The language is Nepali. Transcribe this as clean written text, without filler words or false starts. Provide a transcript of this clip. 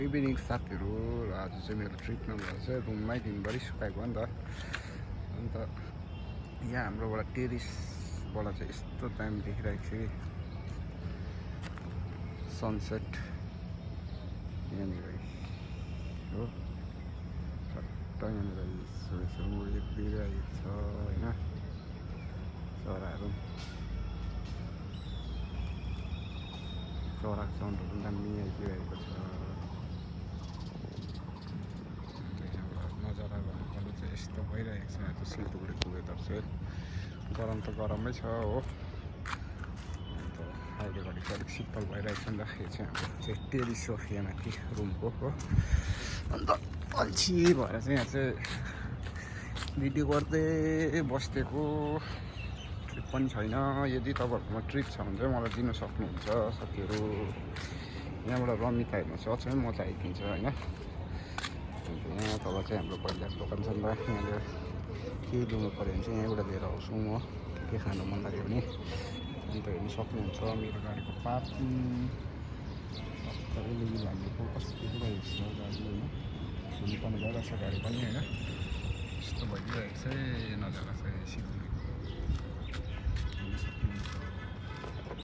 इभिनिङ साथीहरू आज चाहिँ मेरो ट्रिपमा भएर चाहिँ रुममै दिनभरि सुकाएको हो नि त। अन्त यहाँ हाम्रोबाट टेरिसबाट चाहिँ यस्तो दामी देखिरहेको छ कि सनसेट यहाँनिर हो सट्ट यहाँनिर यसो उडिरहेको छ होइन। चराहरू चराको साउन्डहरू पनि दामी आइदिरहेको छ। नजारा भन्नुपर्दा चाहिँ यस्तो भइरहेको छ यहाँ त सिलगढीको वेदर चाहिँ गरम त गरमै छ हो। अन्त अहिले घरि अलिक शीतल भइरहेको छ नि त। यो चाहिँ हाम्रो चाहिँ टेरिस हो यहाँ माथि रुमको हो। अन्त अल्छी भएर चाहिँ यहाँ चाहिँ भिडियो गर्दै बस्दिएको। ट्रिप पनि छैन। यदि तपाईँहरूकोमा ट्रिप छ भने चाहिँ मलाई दिनु सक्नुहुन्छ साथीहरू। यहाँबाट रमिता हेर्नु छ अचम्मै मजा आइदिन्छ होइन। यहाँ तल चाहिँ हाम्रो पहिला दोकान छ नि त। यहाँनिर केही लिनु पऱ्यो भने चाहिँ यहाँबाट लिएर आउँछु म। के खानु मन लाग्यो भने अन्त हेर्नु सक्नुहुन्छ। मेरो गाडीको पार्किङ सबैले लागेको कस्तो भइरहेको छ गाडी होइन। धुनु पनि भइरहेको छ गाडी पनि होइन। यस्तो भइदिइरहेको छ नजारा चाहिँ सिलगढीको